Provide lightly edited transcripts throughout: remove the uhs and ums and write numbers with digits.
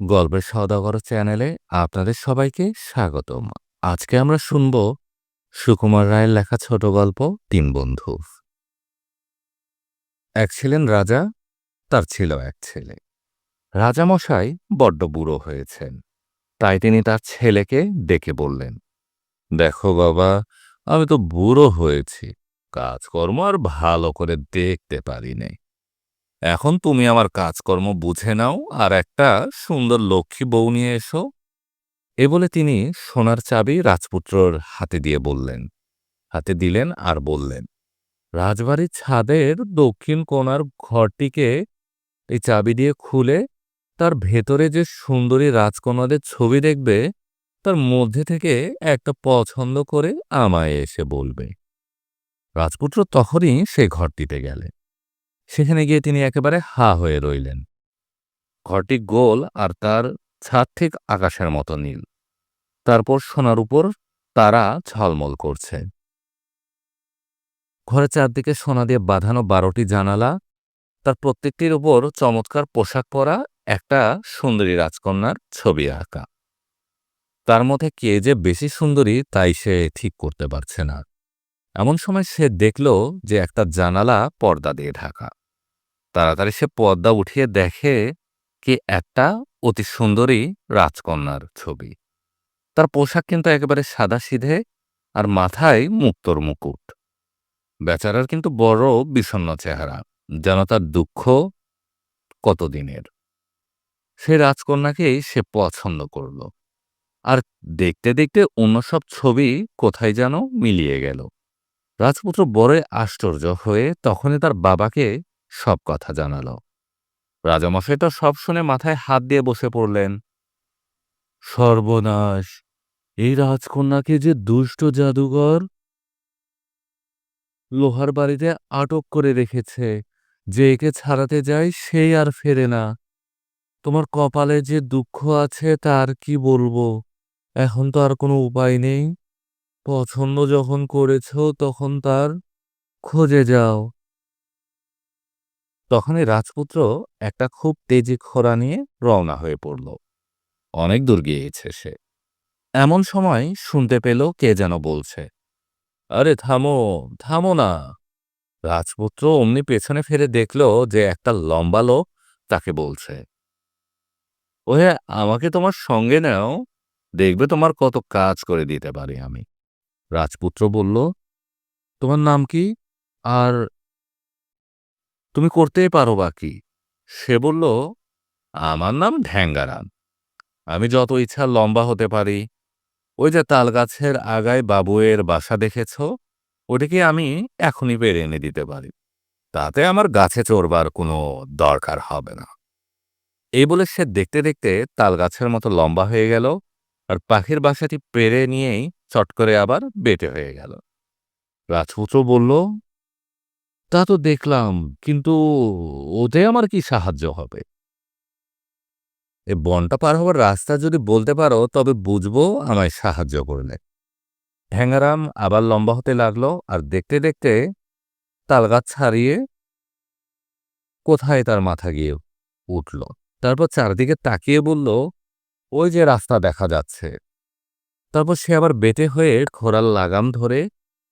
গল্পের সওদাগর চ্যানেলে আপনাদের সবাইকে স্বাগতম। আজকে আমরা শুনব সুকুমার রায়ের লেখা ছোট গল্প তিন বন্ধু। এক ছিলেন রাজা, তার ছিল এক ছেলে। রাজামশাই বড্ড বুড়ো হয়েছেন, তাই তিনি তার ছেলেকে ডেকে বললেন, দেখো বাবা, আমি তো বুড়ো হয়েছি, কাজকর্ম আর ভালো করে দেখতে পারি নে। এখন তুমি আমার কাজকর্ম বুঝে নাও আর একটা সুন্দর লক্ষ্মী বউ নিয়ে এসো। এ বলে তিনি সোনার চাবি রাজপুত্রর হাতে দিয়ে বললেন, হাতে দিলেন আর বললেন, রাজবাড়ির ছাদের দক্ষিণ কোণার ঘরটিকে এই চাবি দিয়ে খুলে তার ভেতরে যে সুন্দরী রাজকন্যাদের ছবি দেখবে, তার মধ্যে থেকে একটা পছন্দ করে আমায় এসে বলবে। রাজপুত্র তখনই সেই ঘরটিতে গেলেন। সেখানে গিয়ে তিনি একেবারে হা হয়ে রইলেন। ঘরটি গোল আর তার ছাদ ঠিক আকাশের মতো নীল। তারপর সোনার উপর তারা ঝলমল করছে। ঘরের চারদিকে সোনা দিয়ে বাঁধানো ১২টি জানালা, তার প্রত্যেকটির উপর চমৎকার পোশাক পরা একটা সুন্দরী রাজকন্যার ছবি আঁকা। তার মধ্যে কে যে বেশি সুন্দরী তাই সে ঠিক করতে পারছে না। এমন সময় সে দেখল যে একটা জানালা পর্দা দিয়ে ঢাকা। তাড়াতাড়ি সে পর্দা উঠিয়ে দেখে কি একটা অতি সুন্দরী রাজকন্যার ছবি। তার পোশাক কিন্তু একেবারে সাদাসিধে, আর মাথায় মুক্তোর মুকুট। বেচারার কিন্তু বড় বিষণ্ণ চেহারা, যেন তার দুঃখ কতদিনের। সে রাজকন্যাকেই সে পছন্দ করল, আর দেখতে দেখতে অন্য সব ছবি কোথায় যেন মিলিয়ে গেল। রাজপুত্র বড়ই আশ্চর্য হয়ে তখনই তার বাবাকে সব কথা জানাল। রাজামশাই তো সব শুনে মাথায় হাত দিয়ে বসে পড়লেন। সর্বনাশ! এই রাজকন্যাকে যে দুষ্ট জাদুকর লোহার বাড়িতে আটক করে রেখেছে, যে একে ছাড়াতে যায় সেই আর ফেরে না। তোমার কপালে যে দুঃখ আছে তার কি বলবো। এখন তো আর কোনো উপায় নেই। পছন্দ যখন করেছ তখন তার খোঁজে যাও। তখনই রাজপুত্র একটা খুব তেজি ঘোড়া নিয়ে রওনা হয়ে পড়ল। অনেক দূর গিয়েছে সে। এমন সময় শুনতে পেল কে যেন বলছে, আরে থামো, থামো না। রাজপুত্র অমনি পেছনে ফিরে দেখল যে একটা লম্বা লোক তাকে বলছে, ওহে, আমাকে তোমার সঙ্গে নাও, দেখবে তোমার কত কাজ করে দিতে পারি আমি। রাজপুত্র বলল, তোমার নাম কি, আর তুমি করতেই পারো বা কি? সে বলল, আমার নাম ঢ্যাঙ্গারাম। আমি যত ইচ্ছা লম্বা হতে পারি। ওই যে তাল গাছের আগায় বাবুয়ের বাসা দেখেছ, ওটিকে আমি এখনই পেরে এনে দিতে পারি। তাতে আমার গাছে চড়বার কোনো দরকার হবে না। এই বলে সে দেখতে দেখতে তাল গাছের মতো লম্বা হয়ে গেল, আর পাখির বাসাটি পেরে নিয়েই চট করে আবার বেঁটে হয়ে গেল। রাজপুত্র বলল, তা তো দেখলাম, কিন্তু ওতে আমার কি সাহায্য হবে? এ বনটা পার হবার রাস্তা যদি বলতে পারো তবে বুঝবো আমায় সাহায্য করলে। ঠ্যাঙারাম আবার লম্বা হতে লাগলো, আর দেখতে দেখতে তালগাছ ছাড়িয়ে কোথায় তার মাথা গিয়ে উঠল। তারপর চারদিকে তাকিয়ে বলল, ওই যে রাস্তা দেখা যাচ্ছে। তারপর সে আবার বেঁটে হয়ে ঘোড়ার লাগাম ধরে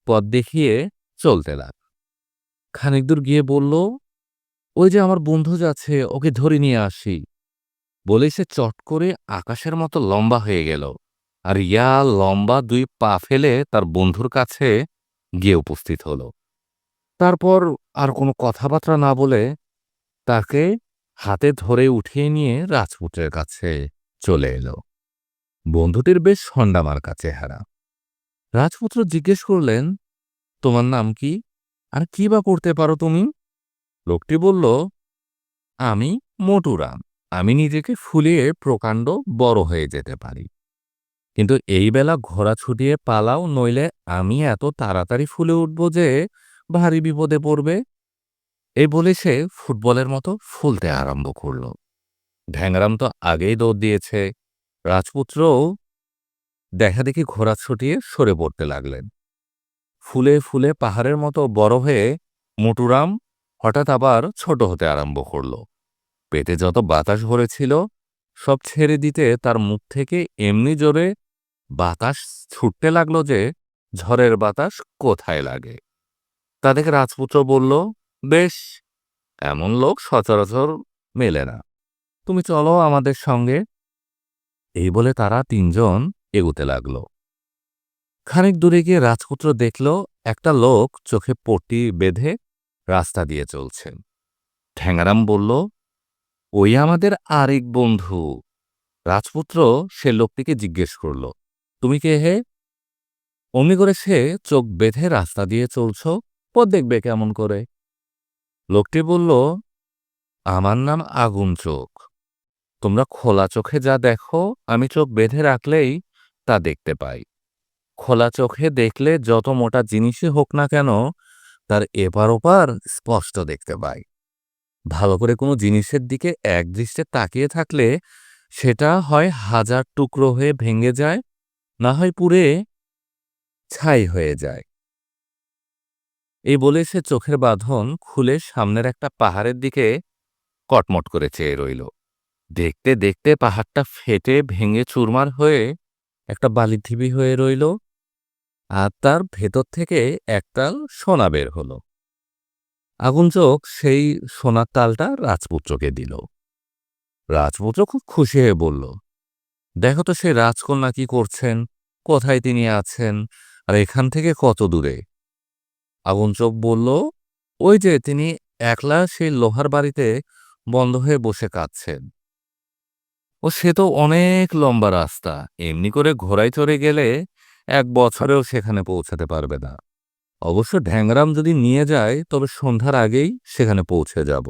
পথ দেখিয়ে চলতে লাগ। খানিক দূর গিয়ে বলল, ওই যে আমার বন্ধু যাচ্ছে, ওকে ধরে নিয়ে আসি। বলেই সে চট করে আকাশের মতো লম্বা হয়ে গেল, আর ইয়া লম্বা ২ পা ফেলে তার বন্ধুর কাছে গিয়ে উপস্থিত হল। তারপর আর কোনো কথাবার্তা না বলে তাকে হাতে ধরে উঠিয়ে নিয়ে রাজপুত্রের কাছে চলে এলো। বন্ধুটির বেশ সন্ডামার্কা চেহারা। রাজপুত্র জিজ্ঞেস করলেন, তোমার নাম কি, আর কি বা করতে পারো তুমি? লোকটি বলল, আমি মোটুরাম। আমি নিজেকে ফুলিয়ে প্রকাণ্ড বড় হয়ে যেতে পারি, কিন্তু এই বেলা ঘোড়া ছুটিয়ে পালাও, নইলে আমি এত তাড়াতাড়ি ফুলে উঠব যে ভারী বিপদে পড়বে। এই বলে সে ফুটবলের মতো ফুলতে আরম্ভ করল। ঢ্যাংরাম তো আগেই দৌড় দিয়েছে। রাজপুত্রও দেখাদেখি ঘোড়া ছুটিয়ে সরে পড়তে লাগলেন। ফুলে ফুলে পাহাড়ের মতো বড় হয়ে মোটুরাম হঠাৎ আবার ছোট হতে আরম্ভ করল। পেটে যত বাতাস ভরেছিল সব ছেড়ে দিতে তার মুখ থেকে এমনি জোরে বাতাস ছুটতে লাগলো যে ঝড়ের বাতাস কোথায় লাগে। তা দেখে রাজপুত্র বলল, বেশ, এমন লোক সচরাচর মেলে না, তুমি চলো আমাদের সঙ্গে। এই বলে তারা তিনজন এগুতে লাগলো। খানিক দূরে গিয়ে রাজপুত্র দেখল একটা লোক চোখে পট্টি বেঁধে রাস্তা দিয়ে চলছেন। ঠ্যাঙারাম বলল, ওই আমাদের আরেক বন্ধু। রাজপুত্র সে লোকটিকে জিজ্ঞেস করল, তুমি কে হে? অমনি করে সে চোখ বেঁধে রাস্তা দিয়ে চলছ, পথ দেখবে কেমন করে? লোকটি বলল, আমার নাম আগুন চোখ। তোমরা খোলা চোখে যা দেখো আমি চোখ বেঁধে রাখলেই তা দেখতে পাই। খোলা চোখে দেখলে যত মোটা জিনিসই হোক না কেন তার এপার ওপার স্পষ্ট দেখতে পাই। ভালো করে কোনো জিনিসের দিকে একদৃষ্টে তাকিয়ে থাকলে সেটা হয় হাজার টুকরো হয়ে ভেঙে যায়, না হয় পুড়ে ছাই হয়ে যায়। এই বলে সে চোখের বাঁধন খুলে সামনের একটা পাহাড়ের দিকে কটমট করে চেয়ে রইল। দেখতে দেখতে পাহাড়টা ফেটে ভেঙে চুরমার হয়ে একটা বালিঢিবি হয়ে রইল, আর তার ভেতর থেকে একটাল সোনা বের হল। আগুন চোখ সেই সোনার তালটা রাজপুত্রকে দিল। রাজপুত্র খুব খুশি হয়ে বলল, দেখো তো সেই রাজকন্যা কি করছেন, কোথায় তিনি আছেন, আর এখান থেকে কত দূরে? আগুন চোখ বলল, ওই যে তিনি একলা সেই লোহার বাড়িতে বন্ধ হয়ে বসে কাঁদছেন। ও সে তো অনেক লম্বা রাস্তা, এমনি করে ঘোড়ায় চড়ে গেলে 1 বছরেও সেখানে পৌঁছাতে পারবে না। অবশ্য ঢ্যাংরাম যদি নিয়ে যায় তবে সন্ধ্যার আগেই সেখানে পৌঁছে যাব।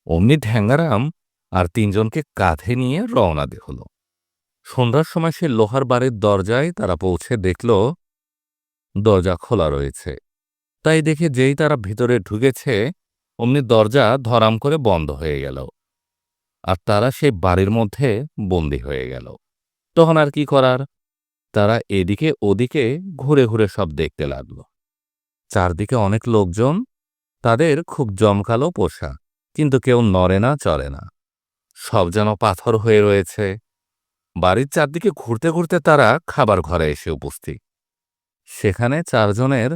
অমনি ঢ্যাংরাম আর তিনজনকে কাঁধে নিয়ে রওনা হল। সন্ধ্যার সময় সে লোহার বাড়ির দরজায় তারা পৌঁছে দেখল দরজা খোলা রয়েছে। তাই দেখে যেই তারা ভিতরে ঢুকেছে অমনি দরজা ধরাম করে বন্ধ হয়ে গেল, আর তারা সেই বাড়ির মধ্যে বন্দী হয়ে গেল। তখন আর কি করার, তারা এদিকে ওদিকে ঘুরে ঘুরে সব দেখতে লাগল। চারদিকে অনেক লোকজন, তাদের খুব জমকালো পোশাক, কিন্তু কেউ নড়ে না চলে না, সব যেন পাথর হয়ে রয়েছে। বাড়ির চারদিকে ঘুরতে ঘুরতে তারা খাবার ঘরে এসে উপস্থিত। সেখানে চারজনের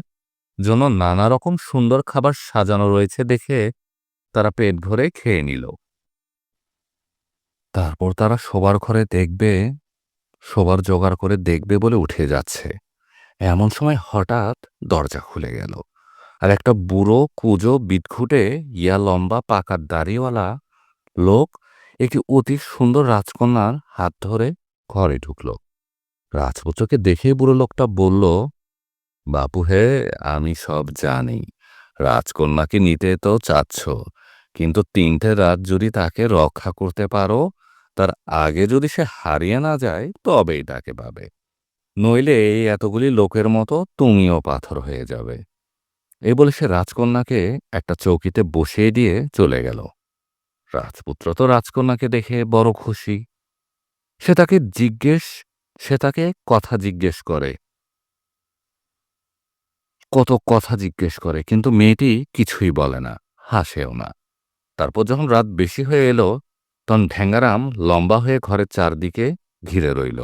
জন্য নানা রকম সুন্দর খাবার সাজানো রয়েছে দেখে তারা পেট ভরে খেয়ে নিল। তারপর তারা শোবার জোগাড় করে দেখবে বলে উঠে যাচ্ছে, এমন সময় হঠাৎ দরজা খুলে গেল, আর একটা বুড়ো কুঁজো বিদঘুটে লম্বা পাকার দাড়িওয়ালা লোক একটি অতি সুন্দর রাজকন্যার হাত ধরে ঘরে ঢুকল। রাজপুত্রকে দেখে বুড়ো লোকটা বলল, বাপু হে, আমি সব জানি, রাজকন্যাকে নিতে তো চাচ্ছ, কিন্তু 3টে রাত যদি তাকে রক্ষা করতে পারো, তার আগে যদি সে হারিয়ে না যায় তবেই তাকে পাবে, নইলে এই এতগুলি লোকের মতো তুমিও পাথর হয়ে যাবে। এই বলে সে রাজকন্যাকে একটা চৌকিতে বসিয়ে দিয়ে চলে গেল। রাজপুত্র তো রাজকন্যাকে দেখে বড় খুশি। সে তাকে কথা জিজ্ঞেস করে, কত কথা জিজ্ঞেস করে, কিন্তু মেয়েটি কিছুই বলে না, হাসেও না। তারপর যখন রাত বেশি হয়ে এলো তখন ঢ্যাঙ্গারাম লম্বা হয়ে ঘরের চারদিকে ঘিরে রইল।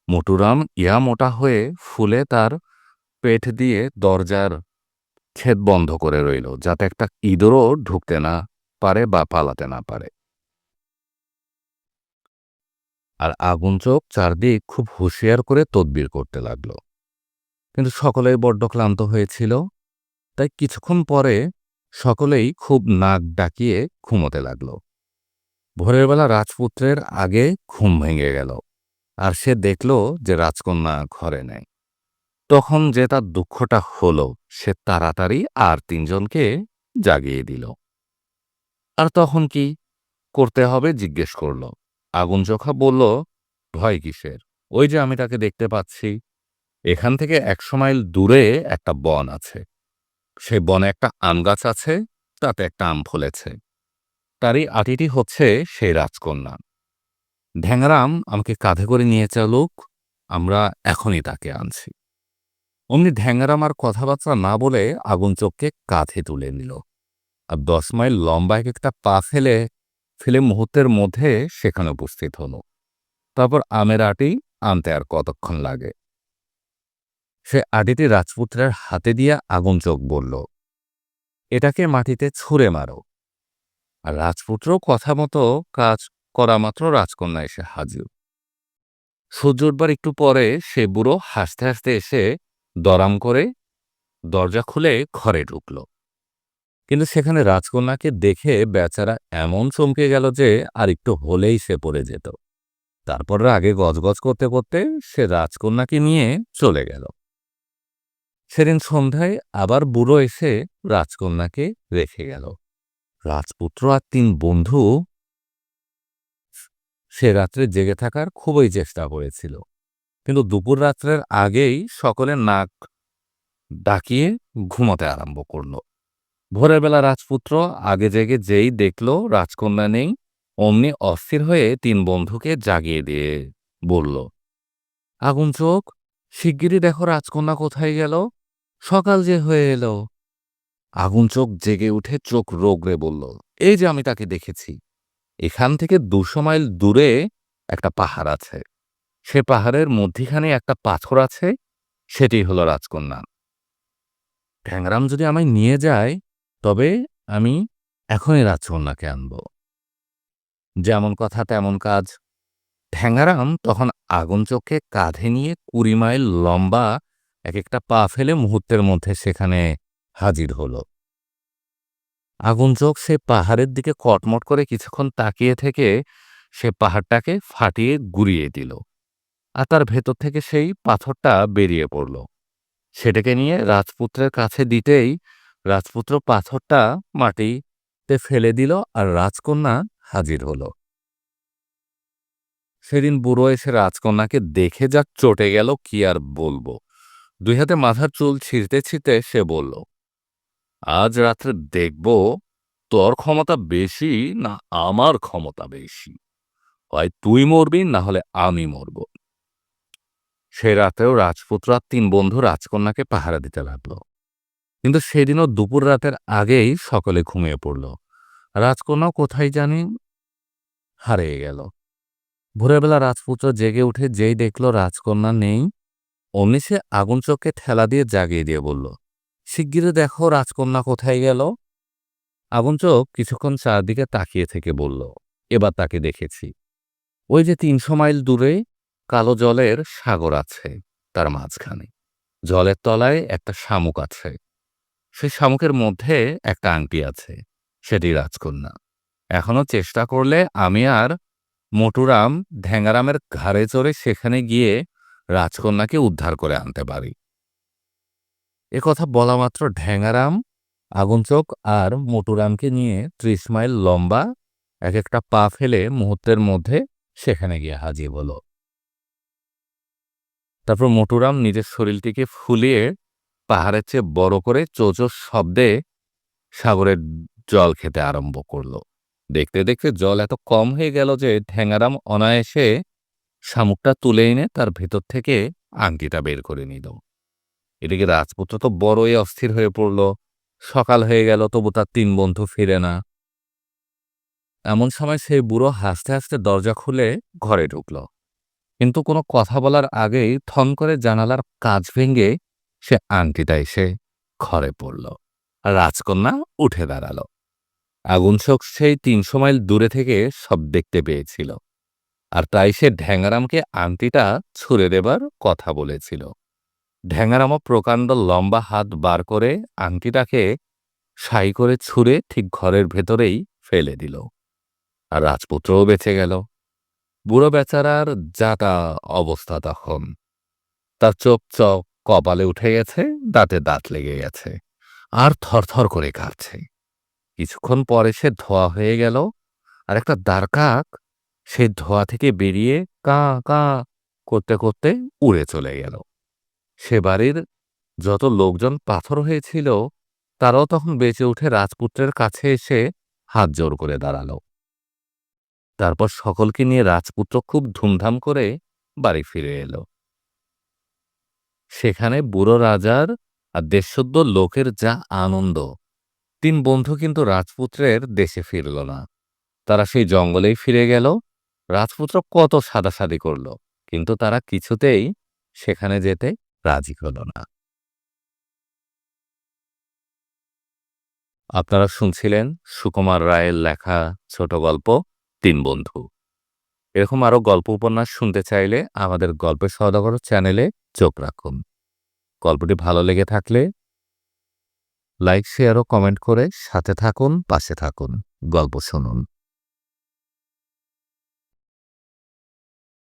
মোটুরাম মোটা হয়ে ফুলে তার পেট দিয়ে দরজার ছেদ বন্ধ করে রইল, যাতে একটা ইঁদুরও ঢুকতে না পারে বা পালাতে না পারে। আর আগুন চোখ চারদিক খুব হুঁশিয়ার করে তদবির করতে লাগলো। কিন্তু সকলেই বড্ড ক্লান্ত হয়েছিল, তাই কিছুক্ষণ পরে সকলেই খুব নাক ডাকিয়ে ঘুমোতে লাগল। ভোরের বেলা রাজপুত্রের আগে ঘুম ভেঙে গেল, আর সে দেখল যে রাজকন্যা ঘরে নেই। তখন যে তার দুঃখটা হলো, সে তাড়াতাড়ি আর তিনজনকে জাগিয়ে দিল। আর তখন কি করতে হবে জিজ্ঞেস করল। আগুন চোখা বলল, ভয় কিসের, ওই যে আমি তাকে দেখতে পাচ্ছি। এখান থেকে 100 মাইল দূরে একটা বন আছে, সেই বনে একটা আম গাছ আছে, তাতে একটা আম ফলেছে, তারই আটিটি হচ্ছে সেই রাজকন্যা। ঢ্যাংরাম আমাকে কাঁধে করে নিয়ে চলুক, আমরা এখনই তাকে আনছি। অমনি ঢ্যাংরাম আর কথাবার্তা না বলে আগুন চোখকে কাঁধে তুলে নিল, আর 10 মাইল লম্বা একটা পা ফেলে ফেলে মুহূর্তের মধ্যে সেখানে উপস্থিত হলো। তারপর আমের আটি আনতে আর কতক্ষণ লাগে। সে আটিটি রাজপুত্রের হাতে দিয়ে আগুন চোখ বলল, এটাকে মাটিতে ছুঁড়ে মারো। আর রাজপুত্র কথা মতো কাজ করা মাত্র রাজকন্যা এসে হাজির। সূর্য উঠবার একটু পরে সে বুড়ো হাসতে হাসতে এসে দরাম করে দরজা খুলে ঘরে ঢুকল। কিন্তু সেখানে রাজকন্যাকে দেখে বেচারা এমন চমকে গেল যে আর একটু হলেই সে পড়ে যেত। তারপর রাগে গজগজ করতে করতে সে রাজকন্যাকে নিয়ে চলে গেল। সেদিন সন্ধ্যায় আবার বুড়ো এসে রাজকন্যাকে রেখে গেল। রাজপুত্র আর তিন বন্ধু সে রাত্রে জেগে থাকার খুবই চেষ্টা করেছিল, কিন্তু দুপুর রাত্রের আগেই সকলে নাক ডাকিয়ে ঘুমোতে আরম্ভ করল। ভোরের বেলা রাজপুত্র আগে জেগে যেই দেখল রাজকন্যা নেই, অমনি অস্থির হয়ে তিন বন্ধুকে জাগিয়ে দিয়ে বলল, আগুন চোখ, শিগগিরই দেখো রাজকন্যা কোথায় গেল, সকাল যে হয়ে এলো। আগুন চোখ জেগে উঠে চোখ রোগড়ে বলল, এই যে আমি তাকে দেখেছি। এখান থেকে 200 মাইল দূরে একটা পাহাড় আছে, সে পাহাড়ের মধ্যিখানে একটা পাথর আছে, সেটি হলো রাজকন্যা। ঠ্যাংরাম যদি আমায় নিয়ে যায় তবে আমি এখনই রাজকন্যাকে আনব। যেমন কথা তেমন কাজ। ঠ্যাংরাম তখন আগুন চোখে কাঁধে নিয়ে 20 মাইল লম্বা এক একটা পা ফেলে মুহূর্তের মধ্যে সেখানে হাজির হল। আগুন চোখ সে পাহাড়ের দিকে কটমট করে কিছুক্ষণ তাকিয়ে থেকে সে পাহাড়টাকে ফাটিয়ে গুড়িয়ে দিল, আর তার ভেতর থেকে সেই পাথরটা বেরিয়ে পড়ল। সেটাকে নিয়ে রাজপুত্রের কাছে দিতেই রাজপুত্র পাথরটা মাটিতে ফেলে দিল, আর রাজকন্যা হাজির হল। সেদিন বুড়ো এসে রাজকন্যাকে দেখে যা চটে গেল কি আর বলবো। 2 হাতে মাথার চুল ছিঁড়তে ছিঁড়তে সে বলল, আজ রাত্রে দেখব তোর ক্ষমতা বেশি না আমার ক্ষমতা বেশি। হয় তুই মরবি না হলে আমি মরব। সে রাতেও রাজপুত্র আর 3 বন্ধু রাজকন্যাকে পাহারা দিতে লাগলো। কিন্তু সেদিনও দুপুর রাতের আগেই সকলে ঘুমিয়ে পড়ল। রাজকন্যা কোথায় জানি হারিয়ে গেল। ভোরবেলা রাজপুত্র জেগে উঠে যেই দেখল রাজকন্যা নেই, অমনি সে আগুন চোখকে ঠেলা দিয়ে জাগিয়ে দিয়ে বলল, শিগগিরই দেখো রাজকন্যা কোথায় গেল। আগুন চোখ কিছুক্ষণ চারদিকে তাকিয়ে থেকে বলল, এবার তাকে দেখেছি। ওই যে 300 মাইল দূরে কালো জলের সাগর আছে, তার মাঝখানে জলের তলায় একটা শামুক আছে, সেই শামুকের মধ্যে একটা আংটি আছে, সেটি রাজকন্যা। এখনো চেষ্টা করলে আমি আর মোটুরাম ঢ্যাঙারামের ঘাড়ে চড়ে সেখানে গিয়ে রাজকন্যাকে উদ্ধার করে আনতে পারি। কথা বলা মাত্র ঢ্যাঙারাম আগুনচোখ আর মোটুরামকে নিয়ে 30 মাইল লম্বা এক একটা পা ফেলে মুহূর্তের মধ্যে সেখানে গিয়ে হাজির হল। তারপর মোটুরাম নিজের শরীরটিকে ফুলিয়ে পাহাড়ের চেয়ে বড় করে চোচো শব্দে সাগরের জল খেতে আরম্ভ করল। দেখতে দেখতে জল এত কম হয়ে গেল যে ঠ্যাঙারাম অনায়াসে শামুকটা তুলে এনে তার ভেতর থেকে আংটিটা বের করে নিল। এদিকে রাজপুত্র তো বড়ই অস্থির হয়ে পড়ল। সকাল হয়ে গেল, তবু তার 3 বন্ধু ফিরে না। এমন সময় সেই বুড়ো হাসতে হাসতে দরজা খুলে ঘরে ঢুকল, কিন্তু কোনো কথা বলার আগেই থং করে জানালার কাঁচ ভেঙে সে আংটিটা এসে ঘরে পড়ল। রাজকন্যা উঠে দাঁড়াল। আগুন চোখ সেই 300 মাইল দূরে থেকে সব দেখতে পেয়েছিল, আর তাই সে ঢ্যাঙারামকে আংটিটা ছুঁড়ে দেবার কথা বলেছিল। ঢ্যাঙারামও প্রকাণ্ড লম্বা হাত বার করে আংটিটাকে সাই করে ছুঁড়ে ঠিক ঘরের ভেতরেই ফেলে দিল, আর রাজপুত্রও বেঁচে গেল। বুড়ো বেচারার যাতা অবস্থা তখন। তার চোখ চোখ কপালে উঠে গেছে, দাঁতে দাঁত লেগে গেছে, আর থরথর করে কাঁপছে। কিছুক্ষণ পরে সে ধোয়া হয়ে গেল, আর একটা দাঁড়কাক সে ধোয়া থেকে বেরিয়ে কা কা করতে করতে উড়ে চলে গেল। সে বাড়ির যত লোকজন পাথর হয়েছিল তারাও তখন বেঁচে উঠে রাজপুত্রের কাছে এসে হাত জোড় করে দাঁড়াল। তারপর সকলকে নিয়ে রাজপুত্র খুব ধুমধাম করে বাড়ি ফিরে এলো। সেখানে বুড়ো রাজার আর দেশসুদ্ধ লোকের যা আনন্দ! 3 বন্ধু কিন্তু রাজপুত্রের দেশে ফিরল না। তারা সেই জঙ্গলেই ফিরে গেল। রাজপুত্র কত সাধাসাধি করল, কিন্তু তারা কিছুতেই সেখানে যেতে রাজি হল না। আপনারা শুনছিলেন সুকুমার রায়ের লেখা ছোট গল্প তিন বন্ধু। এরকম আরো গল্প উপন্যাস শুনতে চাইলে আমাদের গল্পের সওদাগর চ্যানেলে চোখ রাখুন। গল্পটি ভালো লেগে থাকলে লাইক, শেয়ার ও কমেন্ট করে সাথে থাকুন, পাশে থাকুন, গল্প শুনুন।